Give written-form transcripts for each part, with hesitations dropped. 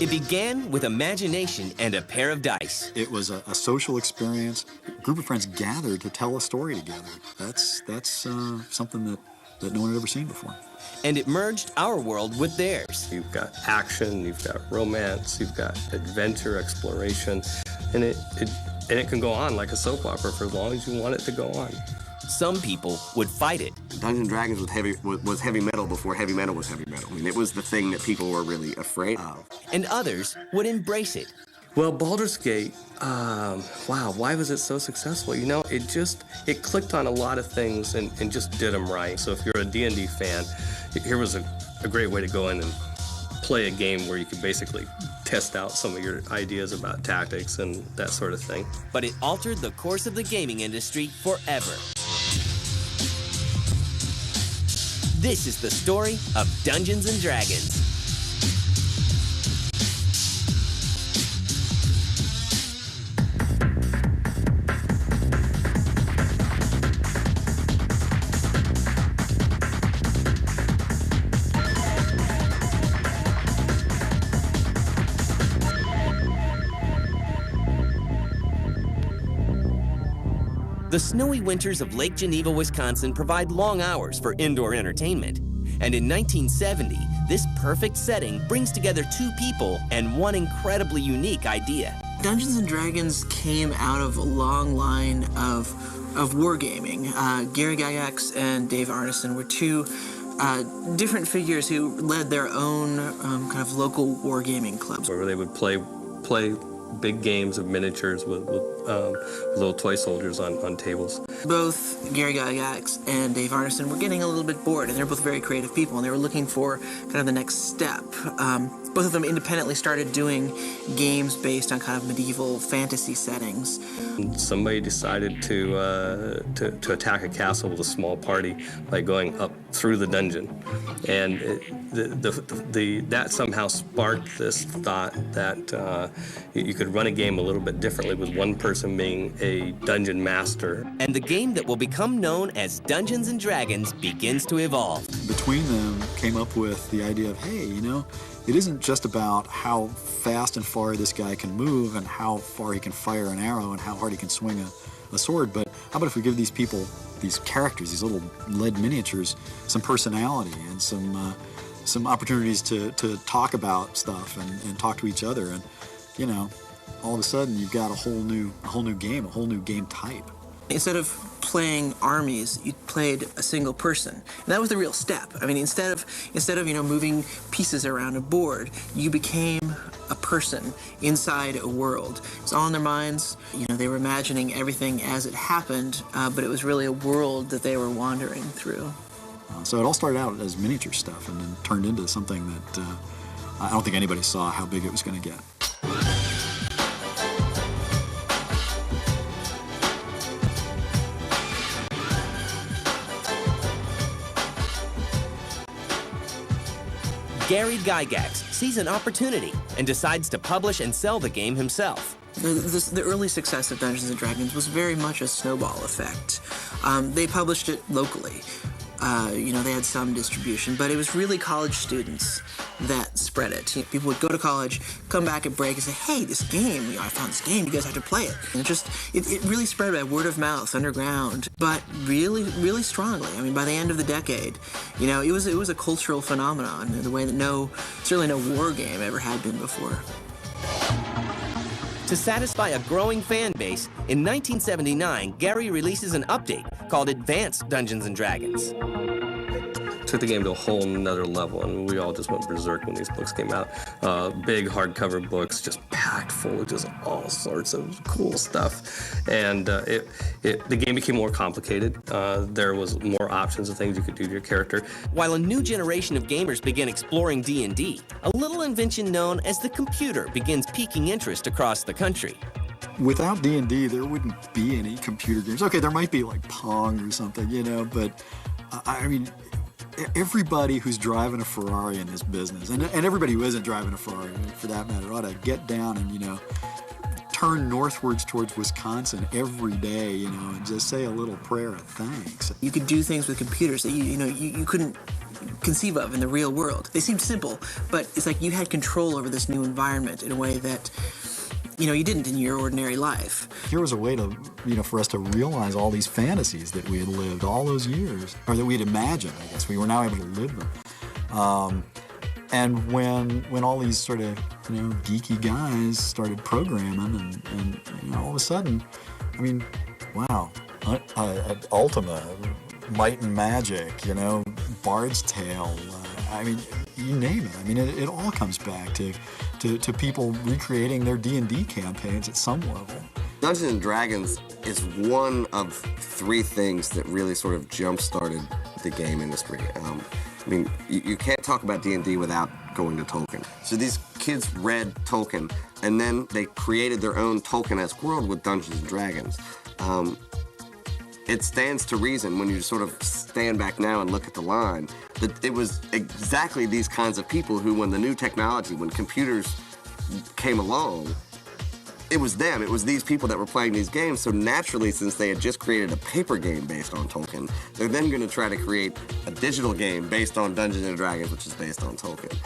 It began with imagination and a pair of dice. It was a social experience. A group of friends gathered to tell a story together. That's something that no one had ever seen before. And it merged our world with theirs. You've got action, you've got romance, you've got adventure, exploration, and it can go on like a soap opera for as long as you want it to go on. Some people would fight it. Dungeons & Dragons was heavy metal before heavy metal was heavy metal. I mean, it was the thing that people were really afraid of. And others would embrace it. Well, Baldur's Gate, wow, why was it so successful? You know, it clicked on a lot of things and just did them right. So if you're a D&D fan, here was a great way to go in and play a game where you could basically test out some of your ideas about tactics and that sort of thing. But it altered the course of the gaming industry forever. This is the story of Dungeons & Dragons. The snowy winters of Lake Geneva, Wisconsin provide long hours for indoor entertainment. And in 1970, this perfect setting brings together two people and one incredibly unique idea. Dungeons & Dragons came out of a long line of wargaming. Gary Gygax and Dave Arneson were two different figures who led their own kind of local wargaming clubs. Where they would play big games of miniatures with little toy soldiers on tables. Both Gary Gygax and Dave Arneson were getting a little bit bored, and they're both very creative people, and they were looking for kind of the next step. Both of them independently started doing games based on kind of medieval fantasy settings. Somebody decided to attack a castle with a small party by going up through the dungeon, and that somehow sparked this thought that you could run a game a little bit differently with one person being a dungeon master. And the game that will become known as Dungeons & Dragons begins to evolve. Between them came up with the idea of, hey, you know, it isn't just about how fast and far this guy can move and how far he can fire an arrow and how hard he can swing a sword, but how about if we give these people, these characters, these little lead miniatures, some personality and some opportunities to talk about stuff and talk to each other, and you know, all of a sudden you've got a whole new game, a whole new game type. Instead of playing armies, you played a single person. And that was the real step. I mean, instead of moving pieces around a board, you became a person inside a world. It's all in their minds. You know, they were imagining everything as it happened, but it was really a world that they were wandering through. So it all started out as miniature stuff and then turned into something that I don't think anybody saw how big it was going to get. Gary Gygax sees an opportunity and decides to publish and sell the game himself. The early success of Dungeons & Dragons was very much a snowball effect. They published it locally. They had some distribution, but it was really college students that spread it. People would go to college, come back at break and say, hey, this game, I found this game, you guys have to play it. And it really spread by word of mouth, underground, but really, really strongly. I mean, by the end of the decade, it was a cultural phenomenon in the way that certainly no war game ever had been before. To satisfy a growing fan base, in 1979, Gary releases an update called Advanced Dungeons & Dragons. Took the game to a whole nother level, and we all just went berserk when these books came out. Big hardcover books, just packed full of just all sorts of cool stuff. And the game became more complicated. There was more options of things you could do to your character. While a new generation of gamers begin exploring D&D, a little invention known as the computer begins piquing interest across the country. Without D&D, there wouldn't be any computer games. Okay, there might be like Pong or something, but I mean, everybody who's driving a Ferrari in this business, and everybody who isn't driving a Ferrari, for that matter, ought to get down and, turn northwards towards Wisconsin every day, and just say a little prayer of thanks. You could do things with computers that you couldn't conceive of in the real world. They seemed simple, but it's like you had control over this new environment in a way that, you didn't in your ordinary life. Here was a way to, for us to realize all these fantasies that we had lived all those years, or that we had imagined, I guess. We were now able to live them. And when all these sort of, geeky guys started programming and all of a sudden, wow, Ultima, Might and Magic, Bard's Tale, you name it. It all comes back to people recreating their D&D campaigns at some level. Dungeons & Dragons is one of three things that really sort of jump-started the game industry. You can't talk about D&D without going to Tolkien. So these kids read Tolkien, and then they created their own Tolkien-esque world with Dungeons & Dragons. It stands to reason when you sort of stand back now and look at the line that it was exactly these kinds of people who, when the new technology, when computers came along, it was them. It was these people that were playing these games. So naturally, since they had just created a paper game based on Tolkien, they're then going to try to create a digital game based on Dungeons & Dragons, which is based on Tolkien.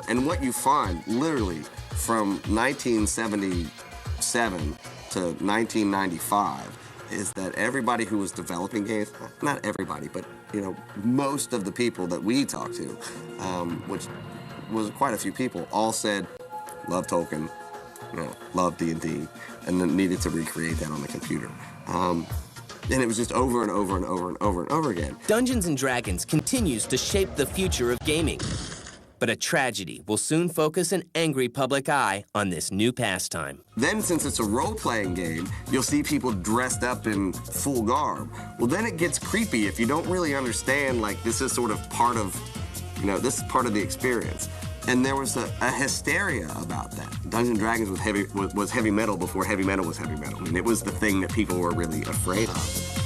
And what you find, literally, from 1977 to 1995, is that everybody who was developing games, not everybody, but most of the people that we talked to, which was quite a few people, all said, love Tolkien, love D&D, and then needed to recreate that on the computer. And it was just over and over and over and over and over again. Dungeons & Dragons continues to shape the future of gaming. But a tragedy will soon focus an angry public eye on this new pastime. Then, since it's a role-playing game, you'll see people dressed up in full garb. Well, then it gets creepy if you don't really understand, this is sort of part of, this is part of the experience. And there was a hysteria about that. Dungeons & Dragons was heavy metal before heavy metal was heavy metal. It was the thing that people were really afraid of.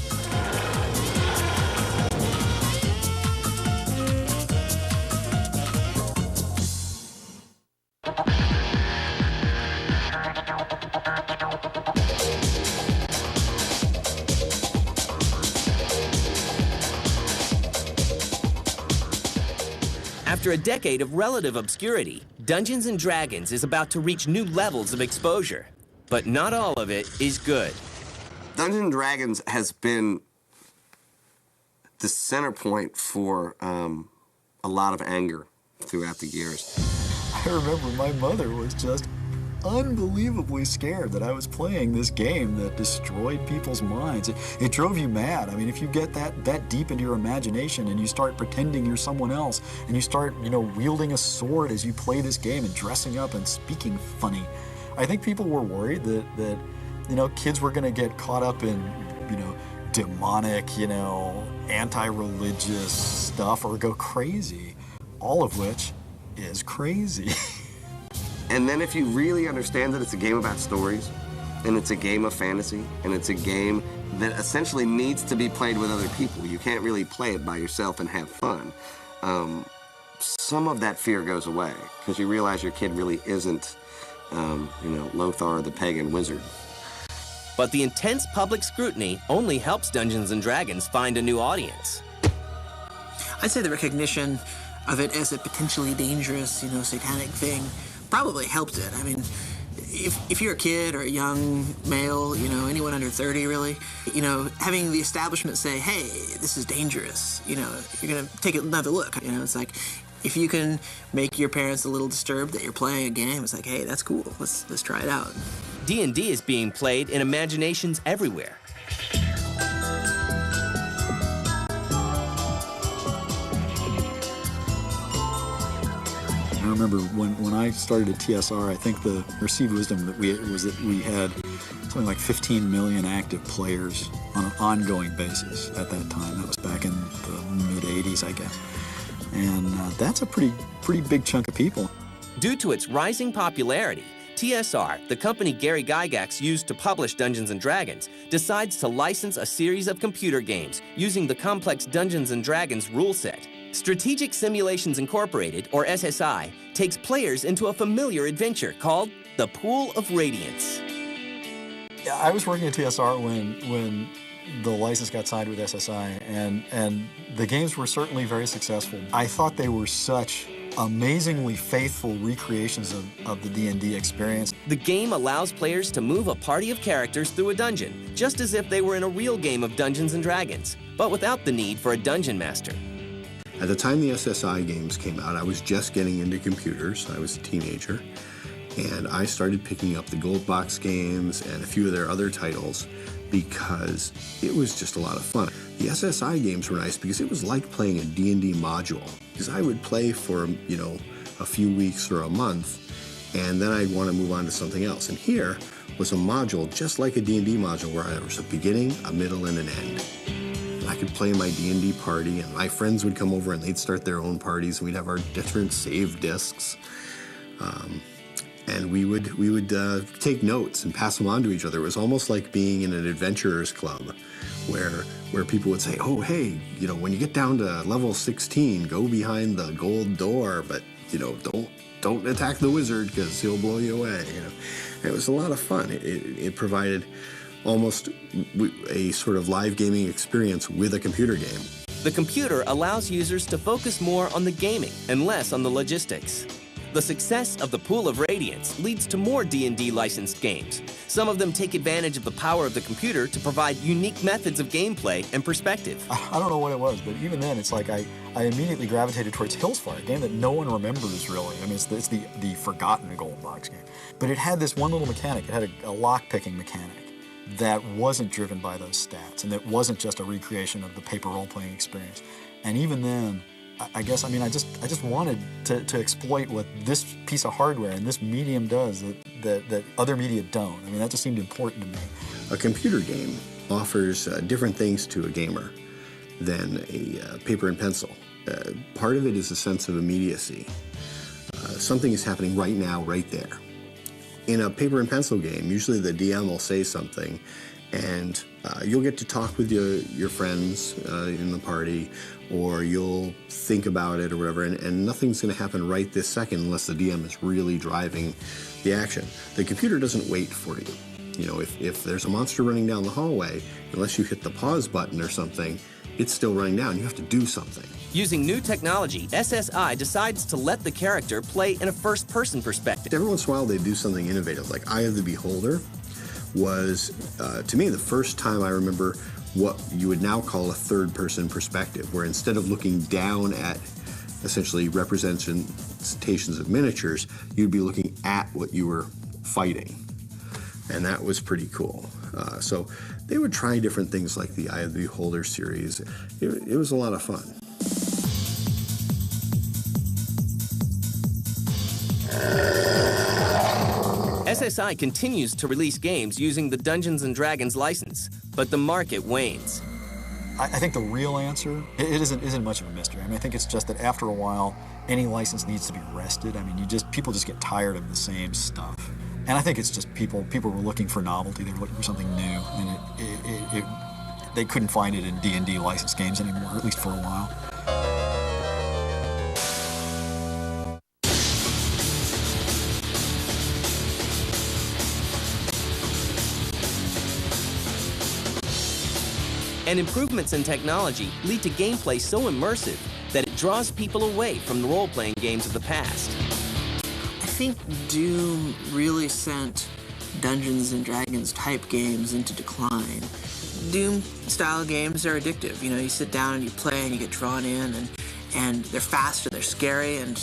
After a decade of relative obscurity, Dungeons & Dragons is about to reach new levels of exposure. But not all of it is good. Dungeons & Dragons has been the center point for a lot of anger throughout the years. I remember my mother was just unbelievably scared that I was playing this game that destroyed people's minds. It drove you mad. If you get that deep into your imagination and you start pretending you're someone else and you start, wielding a sword as you play this game and dressing up and speaking funny. I think people were worried that kids were going to get caught up in, demonic, anti-religious stuff or go crazy, all of which is crazy. And then if you really understand that it's a game about stories, and it's a game of fantasy, and it's a game that essentially needs to be played with other people, you can't really play it by yourself and have fun, some of that fear goes away, because you realize your kid really isn't, Lothar the pagan wizard. But the intense public scrutiny only helps Dungeons & Dragons find a new audience. I'd say the recognition of it as a potentially dangerous, satanic thing probably helped it. If you're a kid or a young male, anyone under 30 really, having the establishment say, hey, this is dangerous, you're going to take another look. It's like, if you can make your parents a little disturbed that you're playing a game, it's like, hey, that's cool, let's try it out. D&D is being played in imaginations everywhere. I remember when I started at TSR, I think the received wisdom that we had something like 15 million active players on an ongoing basis at that time. That was back in the mid-'80s, I guess. And that's a pretty big chunk of people. Due to its rising popularity, TSR, the company Gary Gygax used to publish Dungeons & Dragons, decides to license a series of computer games using the complex Dungeons & Dragons rule set. Strategic Simulations Incorporated, or SSI, takes players into a familiar adventure called the Pool of Radiance. Yeah, I was working at TSR when the license got signed with SSI, and the games were certainly very successful. I thought they were such amazingly faithful recreations of the D&D experience. The game allows players to move a party of characters through a dungeon, just as if they were in a real game of Dungeons and Dragons, but without the need for a dungeon master. At the time the SSI games came out, I was just getting into computers. I was a teenager, and I started picking up the Gold Box games and a few of their other titles because it was just a lot of fun. The SSI games were nice because it was like playing a D&D module. Because I would play for, you know, a few weeks or a month, and then I'd want to move on to something else. And here was a module just like a D&D module where there was a beginning, a middle, and an end. And I could play my D&D party, and my friends would come over and they'd start their own parties, and we'd have our different save discs. And we would take notes and pass them on to each other. It was almost like being in an adventurers club where people would say, oh, hey, you know, when you get down to level 16, go behind the gold door, but, you know, don't attack the wizard because he'll blow you away. You know, and it was a lot of fun. It provided almost a sort of live gaming experience with a computer game. The computer allows users to focus more on the gaming and less on the logistics. The success of the Pool of Radiance leads to more D&D licensed games. Some of them take advantage of the power of the computer to provide unique methods of gameplay and perspective. I don't know what it was, but even then, it's like I immediately gravitated towards Hillsfire, a game that no one remembers really. I mean, it's the forgotten Gold Box game. But it had this one little mechanic. It had a lock-picking mechanic that wasn't driven by those stats, and that wasn't just a recreation of the paper role-playing experience. And even then, I guess, I mean, I just wanted to exploit what this piece of hardware and this medium does that other media don't. I mean, that just seemed important to me. A computer game offers different things to a gamer than a paper and pencil. Part of it is a sense of immediacy. Something is happening right now, right there. In a paper and pencil game, usually the DM will say something, and you'll get to talk with your friends in the party, or you'll think about it or whatever, and nothing's going to happen right this second unless the DM is really driving the action. The computer doesn't wait for you. You know, if there's a monster running down the hallway, unless you hit the pause button or something, it's still running down. You have to do something. Using new technology, SSI decides to let the character play in a first-person perspective. Every once in a while they do something innovative, like Eye of the Beholder was, to me, the first time I remember what you would now call a third-person perspective, where instead of looking down at essentially representations of miniatures, you'd be looking at what you were fighting. And that was pretty cool. So they would try different things like the Eye of the Beholder series. It was a lot of fun. SSI continues to release games using the Dungeons & Dragons license, but the market wanes. I think the real answer, it isn't much of a mystery. I mean, I think it's just that after a while, any license needs to be rested. I mean, people just get tired of the same stuff. And I think it's just people were looking for novelty. They were looking for something new, and they couldn't find it in D&D licensed games anymore, at least for a while. And improvements in technology lead to gameplay so immersive that it draws people away from the role-playing games of the past. I think Doom really sent Dungeons and Dragons type games into decline. Doom style games are addictive. You know, you sit down and you play and you get drawn in, and they're fast and they're scary and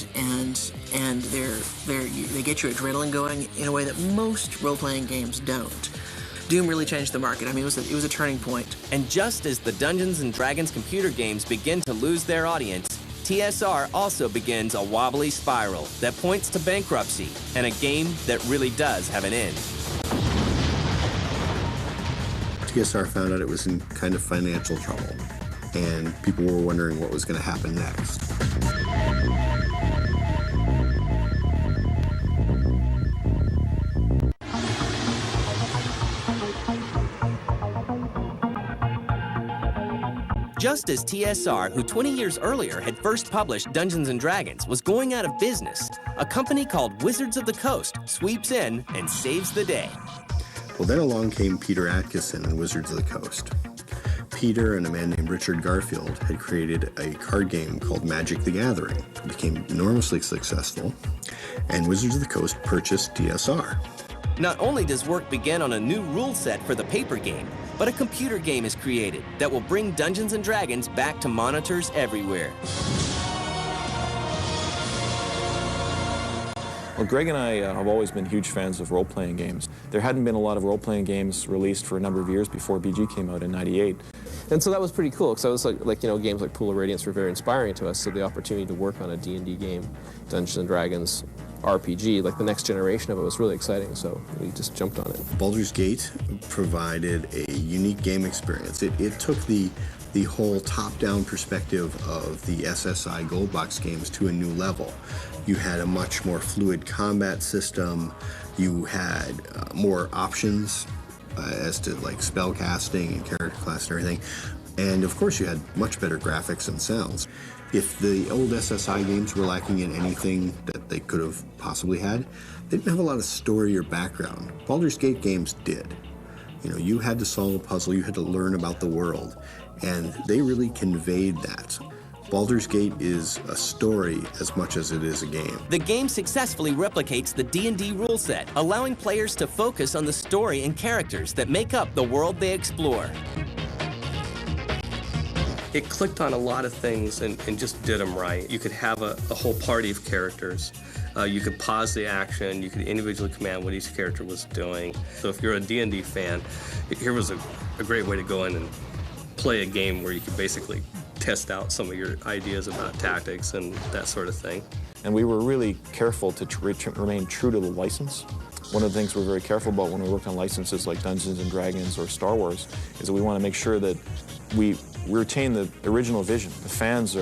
they get your adrenaline going in a way that most role-playing games don't. Doom really changed the market. I mean, it was a turning point. And just as the Dungeons & Dragons computer games begin to lose their audience, TSR also begins a wobbly spiral that points to bankruptcy and a game that really does have an end. TSR found out it was in kind of financial trouble, and people were wondering what was going to happen next. Just as TSR, who 20 years earlier had first published Dungeons & Dragons, was going out of business, a company called Wizards of the Coast sweeps in and saves the day. Well, then along came Peter Adkison and Wizards of the Coast. Peter and a man named Richard Garfield had created a card game called Magic the Gathering. It became enormously successful, and Wizards of the Coast purchased DSR. Not only does work begin on a new rule set for the paper game, but a computer game is created that will bring Dungeons & Dragons back to monitors everywhere. Well, Greg and I have always been huge fans of role-playing games. There hadn't been a lot of role-playing games released for a number of years before BG came out in '98. And so that was pretty cool, because I was like, you know, games like Pool of Radiance were very inspiring to us, so the opportunity to work on a D&D game, Dungeons & Dragons RPG, like the next generation of it, was really exciting, so we just jumped on it. Baldur's Gate provided a unique game experience. It took the whole top-down perspective of the SSI Gold Box games to a new level. You had a much more fluid combat system. You had more options as to like spell casting and character class and everything. And of course you had much better graphics and sounds. If the old SSI games were lacking in anything that they could have possibly had, they didn't have a lot of story or background. Baldur's Gate games did. You know, you had to solve a puzzle, you had to learn about the world, and they really conveyed that. Baldur's Gate is a story as much as it is a game. The game successfully replicates the D&D rule set, allowing players to focus on the story and characters that make up the world they explore. It clicked on a lot of things and just did them right. You could have a whole party of characters. You could pause the action. You could individually command what each character was doing. So if you're a D&D fan, here was a great way to go in and play a game where you could basically test out some of your ideas about tactics and that sort of thing. And we were really careful to remain true to the license. One of the things we're very careful about when we work on licenses like Dungeons & Dragons or Star Wars is that we want to make sure that we retain the original vision. The fans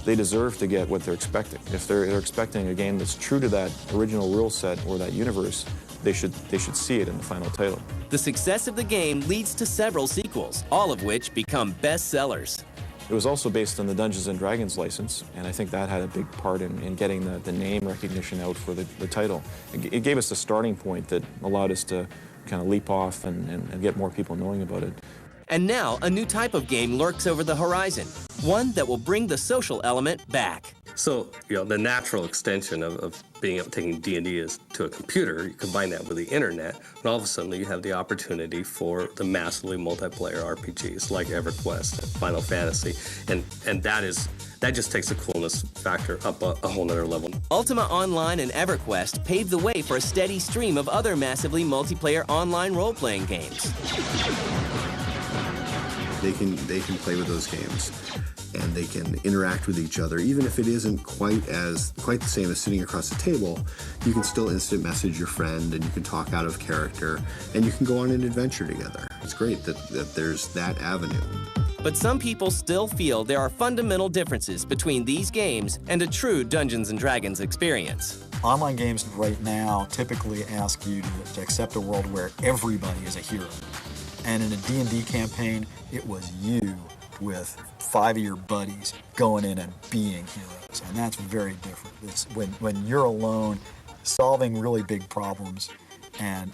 they deserve to get what they're expecting. If they're expecting a game that's true to that original rule set or that universe, they should see it in the final title. The success of the game leads to several sequels, all of which become bestsellers. It was also based on the Dungeons & Dragons license, and I think that had a big part in getting the name recognition out for the title. It gave us a starting point that allowed us to kind of leap off and get more people knowing about it. And now, a new type of game lurks over the horizon, one that will bring the social element back. So, you know, the natural extension of being able to taking D&D is to a computer. You combine that with the internet, and all of a sudden you have the opportunity for the massively multiplayer RPGs like EverQuest and Final Fantasy, and that just takes the coolness factor up a whole nother level. Ultima Online and EverQuest paved the way for a steady stream of other massively multiplayer online role-playing games. They can play with those games, and they can interact with each other. Even if it isn't quite the same as sitting across the table, you can still instant message your friend, and you can talk out of character, and you can go on an adventure together. It's great that there's that avenue. But some people still feel there are fundamental differences between these games and a true Dungeons & Dragons experience. Online games right now typically ask you to accept a world where everybody is a hero. And in a D&D campaign, it was you with 5 of your buddies going in and being heroes. And that's very different. It's when you're alone, solving really big problems and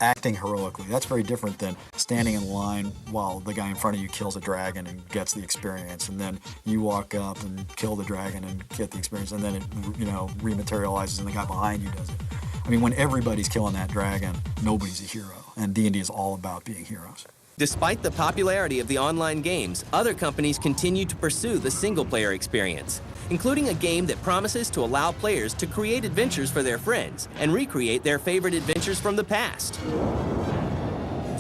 acting heroically. That's very different than standing in line while the guy in front of you kills a dragon and gets the experience, and then you walk up and kill the dragon and get the experience, and then it rematerializes and the guy behind you does it. I mean, when everybody's killing that dragon, nobody's a hero, and D&D is all about being heroes. Despite the popularity of the online games, other companies continue to pursue the single-player experience, including a game that promises to allow players to create adventures for their friends and recreate their favorite adventures from the past.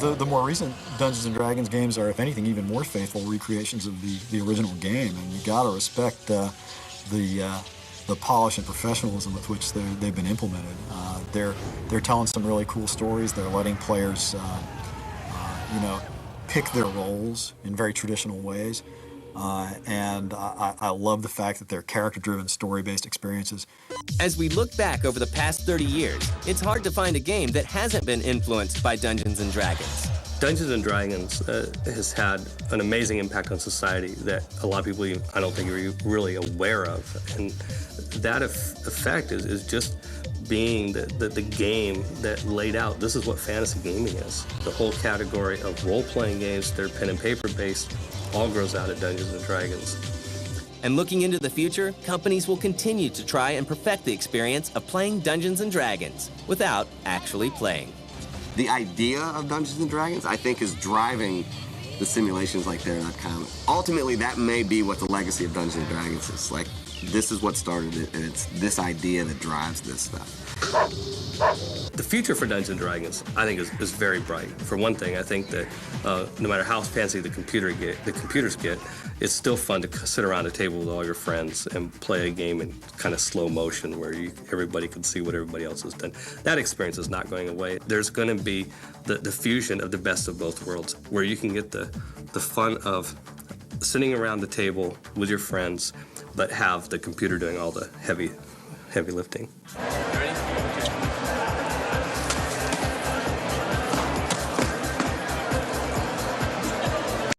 The more recent Dungeons & Dragons games are, if anything, even more faithful recreations of the original game, and you gotta respect the polish and professionalism with which they've been implemented. They're telling some really cool stories. They're letting players, pick their roles in very traditional ways. And I love the fact that they're character-driven, story-based experiences. As we look back over the past 30 years, it's hard to find a game that hasn't been influenced by Dungeons & Dragons. Dungeons & Dragons has had an amazing impact on society that a lot of people, I don't think, are really aware of. And that effect is just being the game that laid out, this is what fantasy gaming is. The whole category of role-playing games, they're pen and paper based, all grows out of Dungeons and Dragons. And looking into the future, companies will continue to try and perfect the experience of playing Dungeons and Dragons without actually playing. The idea of Dungeons and Dragons, I think, is driving the simulations like there.com. Ultimately, that may be what the legacy of Dungeons and Dragons is. Like, this is what started it, and it's this idea that drives this stuff. The future for Dungeons & Dragons, I think, is very bright. For one thing, I think that no matter how fancy the computers get, it's still fun to sit around a table with all your friends and play a game in kind of slow motion where everybody can see what everybody else has done. That experience is not going away. There's going to be the fusion of the best of both worlds, where you can get the fun of sitting around the table with your friends, but have the computer doing all the heavy lifting.